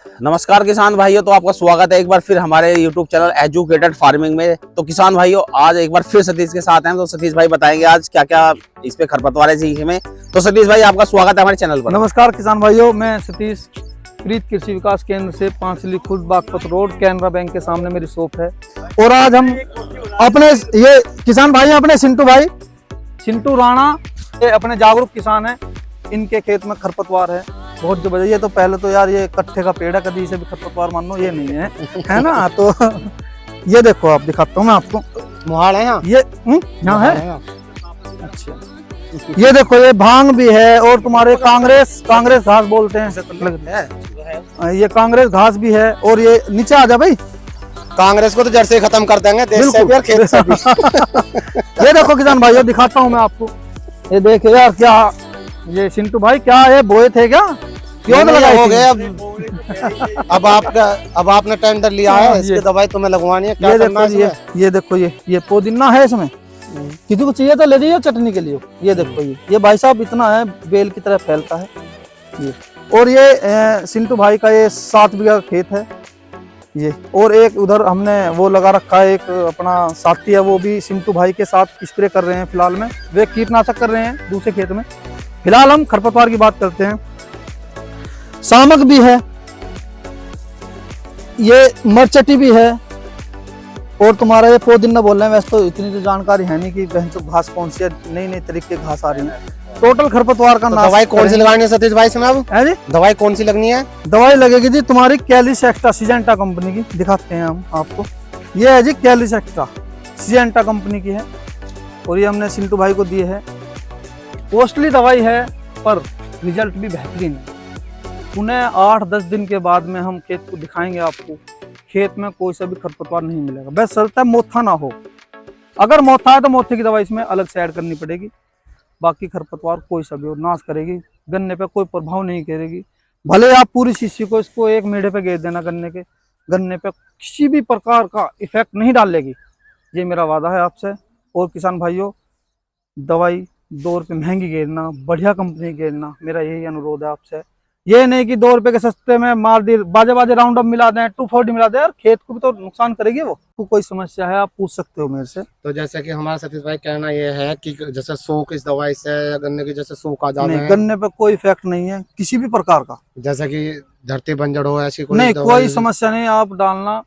नमस्कार किसान भाइयों, तो आपका स्वागत है एक बार फिर हमारे YouTube चैनल एजुकेटेड फार्मिंग में। तो किसान भाइयों, आज एक बार फिर सतीश के साथ हैं। तो सतीश भाई बताएंगे आज क्या क्या इस पे खरपतवार है जी में। तो सतीश भाई, आपका स्वागत है हमारे चैनल पर। नमस्कार किसान भाइयों, मैं सतीश प्रीत कृषि विकास केंद्र से पांचली खुर्द बागपत रोड कैनरा बैंक के सामने मेरी शॉप है। और आज हम अपने ये किसान भाई अपने चिंटू राणा, ये अपने जागरूक किसान हैं। इनके खेत में खरपतवार है बहुत जबरदस्त। ये तो पहले तो यार ये कट्ठे का पेड़ है, कभी इसे भी खरपतवार मान लो ये नहीं है, है ना। तो ये देखो, आप दिखाता हूँ मैं आपको। मुहाड़ है यहाँ, ये यहाँ है। अच्छा, ये देखो, ये भांग भी है और तुम्हारे कांग्रेस घास बोलते हैं, ये कांग्रेस घास भी है। और ये नीचे आ जा भाई, कांग्रेस को तो जड़ से खत्म कर देंगे, देश से भी और खेत से भी। ये देखो किसान भाई, दिखाता हूँ मैं आपको। ये देखो यार, क्या ये चिंटू भाई क्या है, बोए थे क्या? क्यों लगाए हो गए? अब आपने टेंडर लिया है, इसकी दवाई तुम्हें लगवानी है। क्या करना है? ये देखो, ये पुदीना है इसमें। किसी को चाहिए तो ले जाइए चटनी के लिए। ये देखो, ये भाई साहब इतना है, बेल की तरह फैलता है ये। और ये चिंटू भाई का ये 7 बीघा खेत है ये। और एक उधर हमने वो लगा रखा है, एक अपना साथी है, वो भी चिंटू भाई के साथ स्प्रे कर रहे हैं। फिलहाल में वे कीटनाशक कर रहे हैं दूसरे खेत में। फिलहाल हम खरपतवार की बात करते हैं। सामक भी है, ये मरचटी भी है, और तुम्हारा ये पुदीना बोल रहे हैं। वैसे तो इतनी तो जानकारी है नहीं कि घास कौन सी है, नई तरीके की घास आ रही है। टोटल खरपतवार का नाम। दवाई कौन सी लगानी है सतीश भाई इसमें? अब है जी, दवाई कौन सी लगनी है? दवाई लगेगी जी तुम्हारी कैलिस एक्स्ट्रा, सिजेंटा कंपनी की। दिखाते हैं हम आपको। ये है जी कैलिस एक्स्ट्रा, सिजेंटा कंपनी की है। और ये हमने चिंटू भाई को दिए है। कॉस्टली दवाई है पर रिजल्ट भी बेहतरीन है। उन्हें 8-10 दिन के बाद में हम खेत को दिखाएंगे आपको। खेत में कोई सा भी खरपतवार नहीं मिलेगा, बस चलता है मोथा ना हो। अगर मोथा है तो मोथे की दवाई इसमें अलग से ऐड करनी पड़ेगी। बाकी खरपतवार कोई सा भी और नाश करेगी, गन्ने पे कोई प्रभाव नहीं करेगी। भले आप पूरी शीशी को इसको एक मेढ़े पे घेर देना, गन्ने पे किसी भी प्रकार का इफेक्ट नहीं डालेगी। ये मेरा वादा है आपसे। और किसान भाइयों, दवाई 2 रुपये महंगी घेरना, बढ़िया कंपनी घेरना, मेरा यही अनुरोध है आपसे। ये नहीं कि 2 रुपए के सस्ते में मार दी, बाजे राउंड अप मिला दें, 240 मिला दें, यार खेत को भी तो नुकसान करेगी वो। तो कोई समस्या है आप पूछ सकते हो मेरे से। तो जैसे कि हमारा सतीश भाई कहना ये है कि जैसे सूख इस दवाई से, या गन्ने की जैसे सूख आ जाता है, गन्ने पे कोई इफेक्ट नहीं है किसी भी प्रकार का। जैसे कि धरती बंजर हो, ऐसी नहीं, कोई समस्या नहीं। आप डालना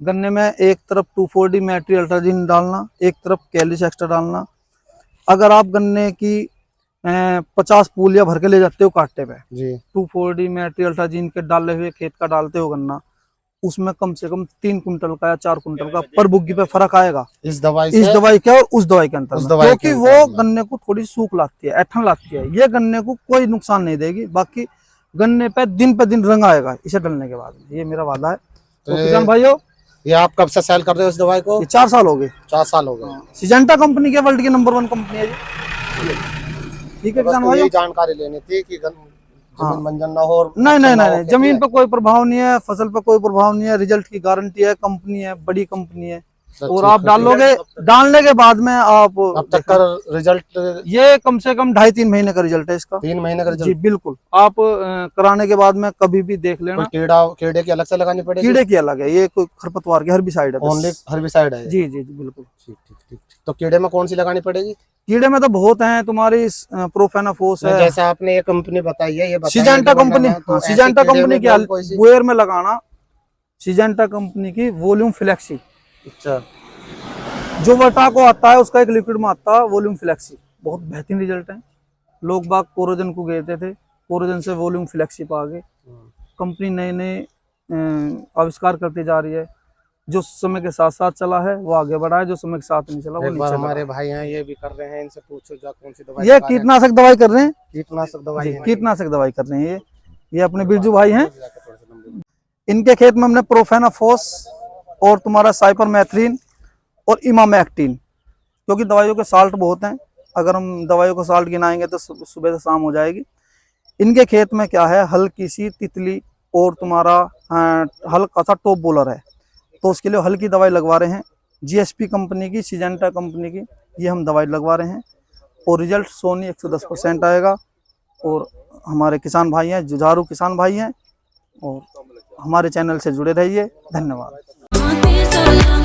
गन्ने में, एक तरफ 2,4-D मैट्री अल्ट्राजीन डालना, एक तरफ कैलिस एक्स्ट्रा डालना। अगर आप गन्ने की 50 पूलियां भर के ले जाते हो काटते पे जी, 2,4-D मैट्री अल्ट्राजीन के डाले हुए खेत का डालते हो गन्ना, उसमें कम से कम 3 कुंटल का या 4 कुंटल का पर बुग्गी पे फर्क आएगा इस दवाई के और उस दवाई के अंतर, क्योंकि वो गन्ने को थोड़ी सूख लाती है, ऐठन लाती है। ये गन्ने को कोई नुकसान नहीं देगी, बाकी गन्ने पे दिन रंग आएगा इसे डालने के बाद। ये मेरा वादा है। तो किसान भाइयों, ये आप कब से सेल कर रहे हो इस दवाई को? 4 साल हो गए। 4 साल हो गए। सिजेंटा कंपनी के वर्ल्ड की नंबर 1 कंपनी है जी। ठीक है किसान भाई, जानकारी लेनी थी कि जमीन बंजर ना हो। नहीं, जमीन पे कोई प्रभाव नहीं है, फसल पे कोई प्रभाव नहीं है। रिजल्ट की गारंटी है, कंपनी है, बड़ी कंपनी है। और आप डालोगे, डालने के बाद में आप अब तक का रिजल्ट, ये कम से कम 2.5-3 महीने का रिजल्ट है इसका। 3 महीने का रिजल्ट जी बिल्कुल। आप कराने के बाद में कभी भी देख लेना। कीड़े की अलग से लगानी पड़ेगी? कीड़े की अलग है, ये कोई खरपतवार की हर्बिसाइड है, ओनली हर्बिसाइड है। जी बिल्कुल। ठीक। तो कीड़े में कौन सी लगानी पड़ेगी? कीड़े में तो बहुत हैं, तुम्हारी प्रोफेनाफोस है। जैसे आपने ये कंपनी बताई है, ये सिजेंटा कंपनी, सिजेंटा कंपनी की बुएर में लगाना, सिजेंटा कंपनी की वॉल्यूम फ्लेक्सी। अच्छा, जो वटा को आता है उसका एक लिक्विड में आता है वॉल्यूम फ्लेक्सी, बहुत बेहतरीन रिजल्ट है। लोग बाग कोरोजन को घेरते थे, कोरोजन से वॉल्यूम फ्लेक्सी पा गए। कंपनी नए आविष्कार करती जा रही है। जो समय के साथ साथ चला है वो आगे बढ़ा है, जो समय के साथ नहीं चला वो नीचे। हमारे भाई हैं ये भी कर रहे हैं, इनसे पूछो जा कौन सी दवाई। ये कीटनाशक दवाई कर रहे हैं, कीटनाशक दवाई कर रहे हैं। ये अपने बिरजू भाई हैं। इनके खेत में हमने प्रोफेनाफोस और तुम्हारा साइपरमेथ्रिन और इमामेक्टिन, क्योंकि दवाइयों के साल्ट बहुत हैं। अगर हम दवाइयों को साल्ट गिनाएंगे तो सुबह से शाम हो जाएगी। इनके खेत में क्या है, हल्की सी तितली और तुम्हारा हल्का सा टॉप बोलर है, तो उसके लिए हल्की दवाई लगवा रहे हैं। जीएसपी कंपनी की, सिजेंटा कंपनी की ये हम दवाई लगवा रहे हैं। और रिजल्ट सोनी 110% आएगा। और हमारे किसान भाई हैं, जुझारू किसान भाई हैं, और हमारे चैनल से जुड़े रहिए। धन्यवाद। I want this so long.